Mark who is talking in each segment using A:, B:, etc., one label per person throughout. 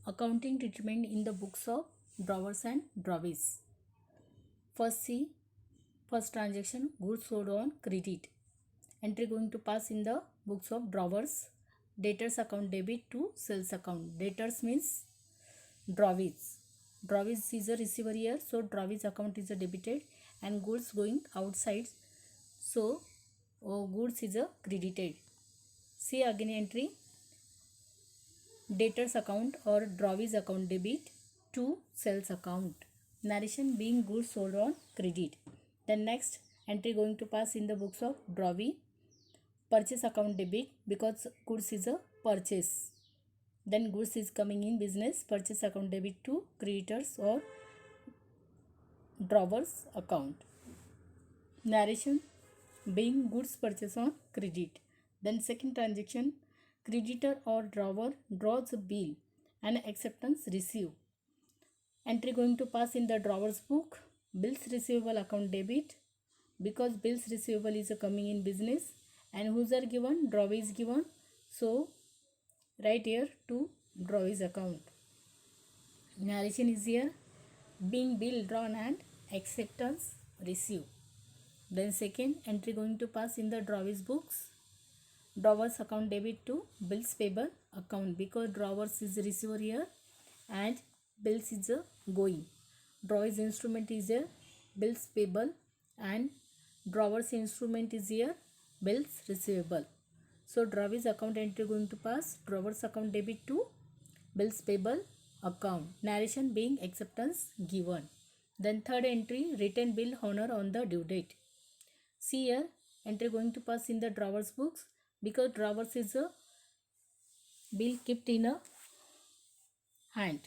A: Accounting treatment in the books of drawers and drawees. First see, first transaction, goods sold on credit. Entry going to pass in the books of drawers. Debtors account debit to sales account. Debtors means drawees. Drawees is a receiver here, so drawees account is a debited, and goods going outside, so goods is a credited. See again entry, debtors account or drawees account debit to sales account. Narration being goods sold on credit. Then next entry going to pass in the books of drawee. Purchase account debit because goods is a purchase. Then goods is coming in business. Purchase account debit to creditors or drawers account. Narration being goods purchase on credit. Then second transaction, creditor or drawer draws a bill and acceptance receive. Entry going to pass in the drawer's book. Bills receivable account debit because bills receivable is coming in business, and who's are given, drawee is given, so right here to drawee's account. Narration is here, being bill drawn and acceptance receive. Then second entry going to pass in the drawee's books. Drawers account debit to bills payable account because drawers is receiver here and bills is a going. Drawee's instrument is here bills payable and drawers instrument is here bills receivable. So drawee's account entry going to pass, drawers account debit to bills payable account. Narration being acceptance given. Then third entry, written bill honor on the due date. See here, entry going to pass in the drawer's books because drawers is a bill kept in a hand.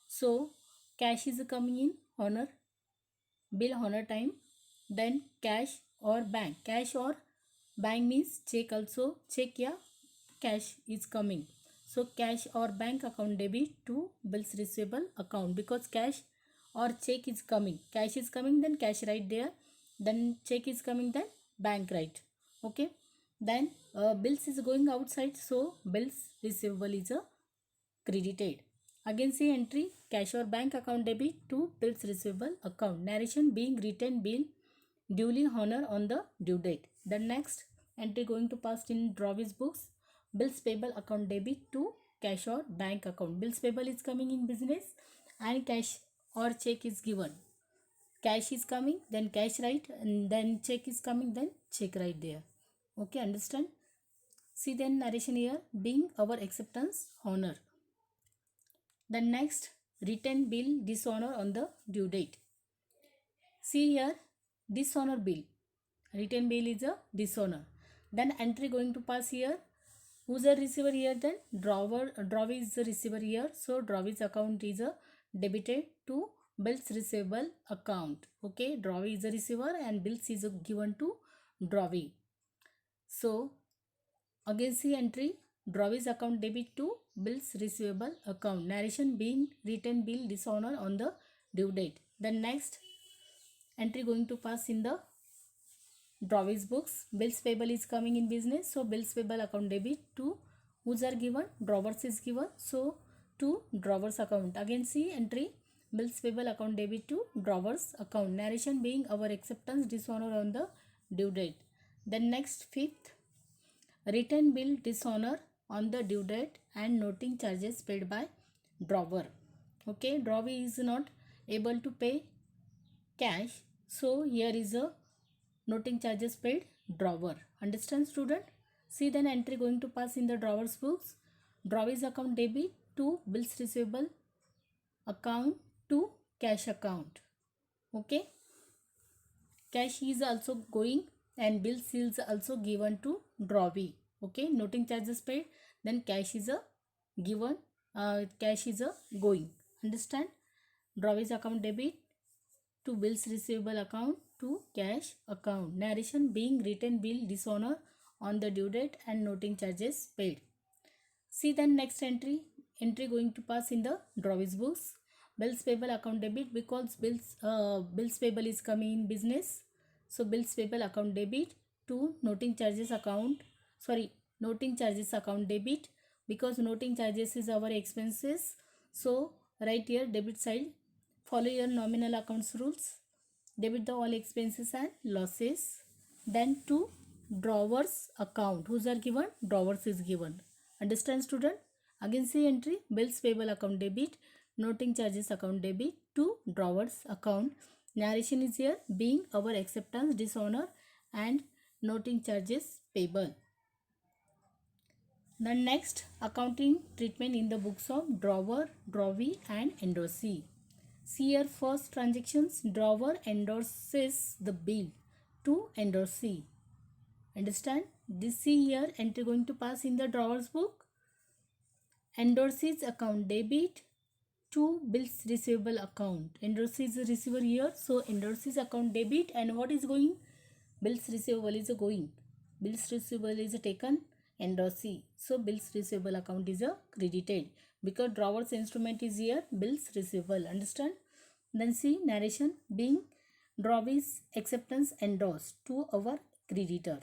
A: So cash is coming in honor, bill honor time. Then cash or bank. Cash or bank means check also. Check ya cash is coming. So cash or bank account debit to bills receivable account because cash or check is coming. Cash is coming, then cash right there. Then check is coming, then bank right. Okay. Then bills is going outside, so bills receivable is a credited. Again see entry, cash or bank account debit to bills receivable account. Narration being written bill duly honor on the due date. Then next entry going to pass in drawee's books. Bills payable account debit to cash or bank account. Bills payable is coming in business and cash or check is given. Cash is coming, then cash right, and then check is coming, then check right there. Okay, understand? See then narration here, being our acceptance honor. Then next, written bill dishonor on the due date. See here, dishonor bill. Written bill is a dishonor. Then entry going to pass here. Who's a receiver here then? Drawee is the receiver here. So drawee's account is a debited to bills receivable account. Okay, drawee is a receiver and bills is given to drawee. So again see entry, drawee's account debit to bills receivable account. Narration being written bill dishonor on the due date. Then next entry going to pass in the drawee's books. Bills payable is coming in business, so bills payable account debit to who's are given, drawers is given, so to drawers account. Again see entry, bills payable account debit to drawers account. Narration being our acceptance dishonor on the due date. Then next fifth, written bill dishonor on the due date and noting charges paid by drawer. Okay, drawee is not able to pay cash, so here is a noting charges paid drawer. Understand student? See then entry going to pass in the drawer's books. Drawee's account debit to bills receivable account to cash account. Okay. Cash is also going and bills is also given to drawee. Okay. Noting charges paid, then cash is a given, cash is a going. Understand? Drawee's account debit to bills receivable account to cash account. Narration being written bill dishonor on the due date and noting charges paid. See then next entry, entry going to pass in the drawee's books. Bills payable account debit because bills payable is coming in business, so bills payable account debit to noting charges account, noting charges account debit because noting charges is our expenses, So right here debit side, follow your nominal accounts rules. Debit the all expenses and losses. Then to drawers account. Whose are given? Drawers is given. Understand student? Again see entry, bills payable account debit, noting charges account debit to drawers account. Narration is here, being our acceptance dishonor and noting charges payable. The next accounting treatment in the books of drawer, drawee and endorsee. See here first transactions, drawer endorses the bill to endorsee. Understand? This see here entry going to pass in the drawer's book. Endorsee's account debit to bills receivable account. Endorsee is a receiver here, so endorsee's account debit, and what is going? Bills receivable is a going. Bills receivable is a taken endorsee. So bills receivable account is a credited because drawer's instrument is here bills receivable. Understand? Then see narration, being drawee's acceptance endorsed to our creditor.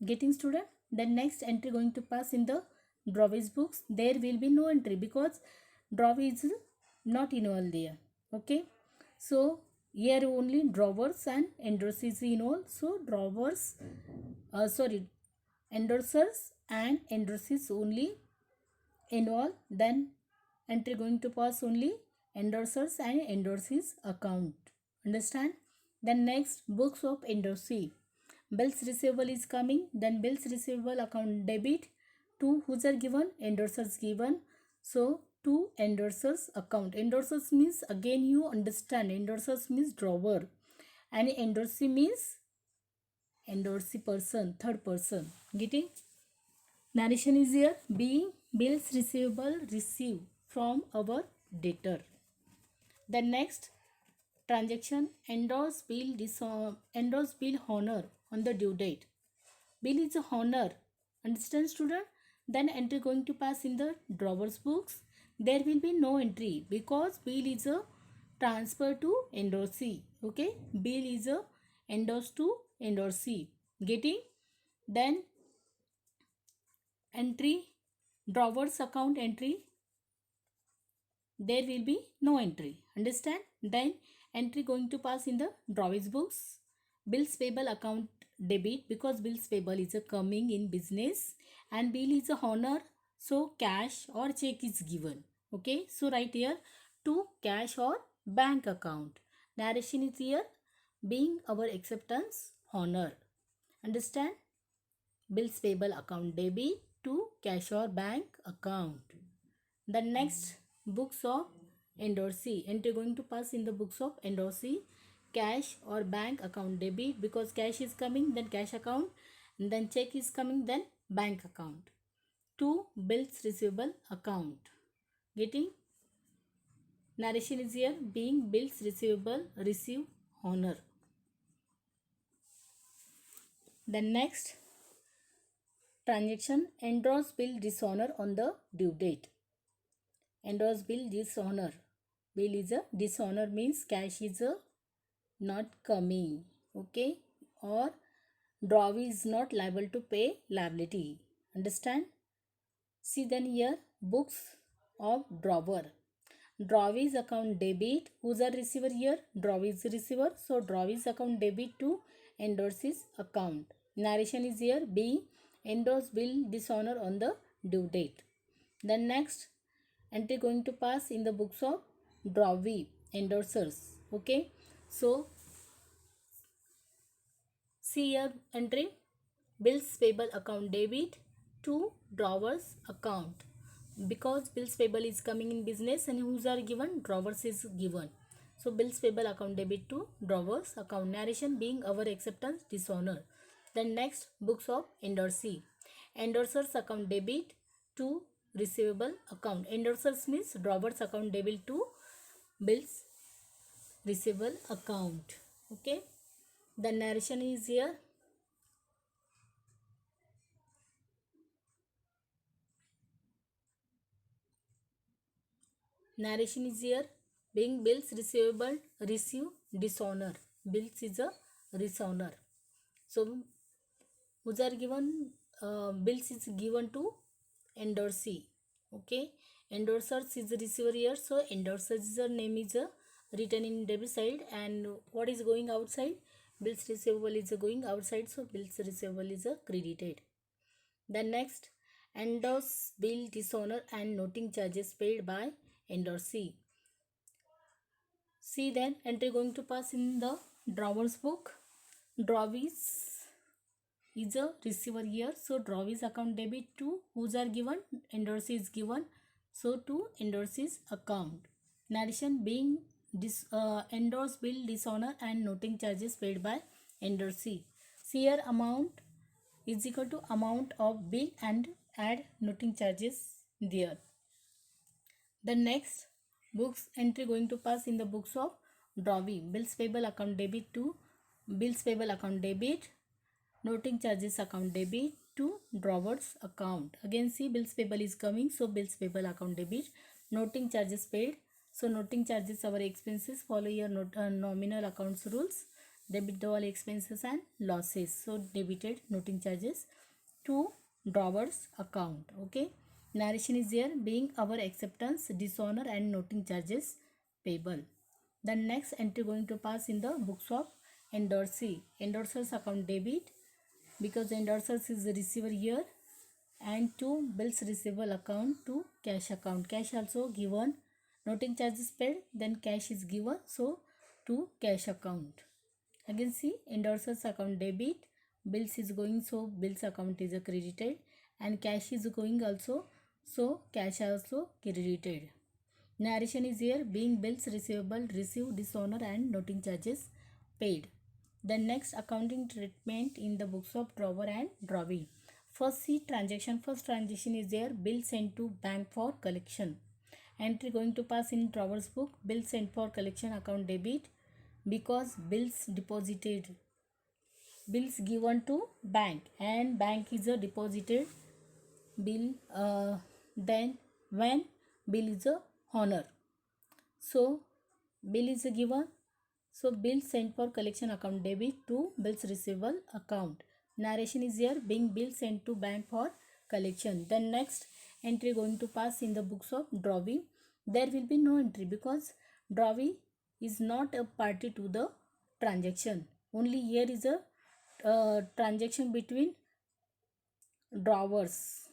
A: Getting student? Then next entry going to pass in the drawee's books. There will be no entry because drawee is not involved there. Okay. So here only drawers and endorsees involved. So drawers, endorsers and endorsees only involved. Then entry going to pass only endorsers and endorsees account. Understand? Then next books of endorsee. Bills receivable is coming. Then bills receivable account debit to whose are given? Endorsers given. So to endorsers account. Endorsers means again you understand. Endorsers means drawer. And endorsee means endorsee person, third person. Getting? Narration is here. Being bills receivable receive from our debtor. The next transaction, endorse bill honor on the due date. Bill is a honor. Understand student? Then entry going to pass in the drawer's books. There will be no entry because bill is a transfer to endorsee. Okay? Bill is a endorsed to endorsee. Getting? Then entry, drawer's account entry, there will be no entry. Understand? Then entry going to pass in the drawer's books. Bills payable account debit because bills payable is a coming in business and bill is a honor, so cash or check is given. Okay, so right here to cash or bank account. Narration is here, being our acceptance honor. Understand? Bills payable account debit to cash or bank account. The next books of endorsee. Entry going to pass in the books of endorsee. Cash or bank account debit because cash is coming, then cash account, and then check is coming, then bank account. To bills receivable account. Getting? Narration is here, being bills receivable receive honor. Then next transaction, endorse bill dishonor on the due date. Endorse bill dishonor. Bill is a dishonor means cash is a not coming. Okay, or drawee is not liable to pay liability. Understand? See then here books of drawer. Drawee's account debit. Who's a receiver here? Drawee is the receiver. So drawee's account debit to endorsee's account. Narration is here, being endorse bill dishonor on the due date. Then next entry going to pass in the books of drawee endorsers. Okay, so see here entry, bills payable account debit to drawers account because bills payable is coming in business and whose are given? Drawers is given. So bills payable account debit to drawers account. Narration, being our acceptance dishonor. Then next books of endorsee. Endorsers account debit to receivable account. Endorsers means drawers account debit to bills receivable account. Okay, the narration is here. Narration is here, being bills receivable receive dishonor. Bills is a dishonor. So whose are given? Bills is given to endorsee. Okay, Endorsers is the receiver here, so endorsers is the name is written in debit side, and what is going outside? Bills receivable is going outside, so bills receivable is credited. Then next, endorse bill dishonor and noting charges paid by endorsee. See, then entry going to pass in the drawer's book. Drawees is a receiver here, so drawees account debit to whose are given, endorsee is given, so to endorsee's account. Narration being endorse bill dishonor and noting charges paid by endorsee. See here, amount is equal to amount of bill and add noting charges there. The next books entry going to pass in the books of drawing. Bills payable account debit to bills payable account debit, noting charges account debit to drawers account. Again see, bills payable is coming, so bills payable account debit, noting charges paid, so noting charges our expenses, follow your nominal accounts rules, debit all expenses and losses, so debited noting charges to drawers account. Okay, narration is here being our acceptance, dishonor and noting charges payable. The next entry going to pass in the books of endorsee. Endorsers account debit, because endorsers is the receiver here, and to bills receivable account to cash account. Cash also given, noting charges paid, then cash is given, so to cash account. Again see, endorsers account debit, bills is going, so bills account is credited, and cash is going also, so cash also credited. Narration is here being bills receivable, received, dishonor and noting charges paid. The next, accounting treatment in the books of drawer and drawing. First see transaction. First transaction is there, bill sent to bank for collection. Entry going to pass in drawer's book, bill sent for collection account debit, because bills deposited, bills given to bank, and bank is a deposited bill, then when bill is a honor, so bill is given, so bill sent for collection account debit to bills receivable account. Narration is here being bill sent to bank for collection. Then next entry going to pass in the books of drawing. There will be no entry because drawing is not a party to the transaction. Only here is a transaction between drawers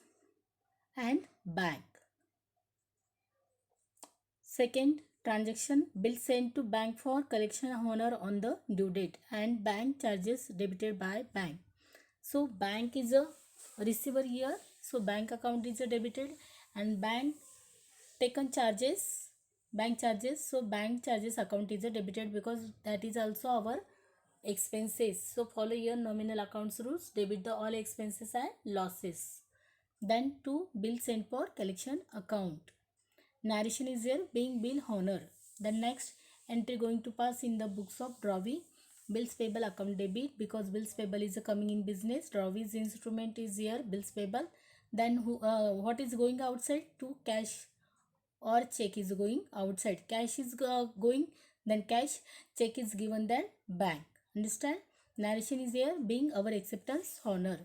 A: and bank. Second transaction, bill sent to bank for collection honor on the due date, and bank charges debited by bank. So bank is a receiver here, so bank account is a debited, and bank taken charges, bank charges, so bank charges account is a debited, because that is also our expenses. So follow your nominal accounts rules, debit the all expenses and losses. Then to bill sent for collection account. Narration is here being bill honor. The next entry going to pass in the books of drawing. Bills payable account debit, because bills payable is coming in business. Drawings instrument is here, bills payable. Then what is going outside? To cash or check is going outside. Cash is going, then cash, check is given, then bank. Understand? Narration is here being our acceptance honor.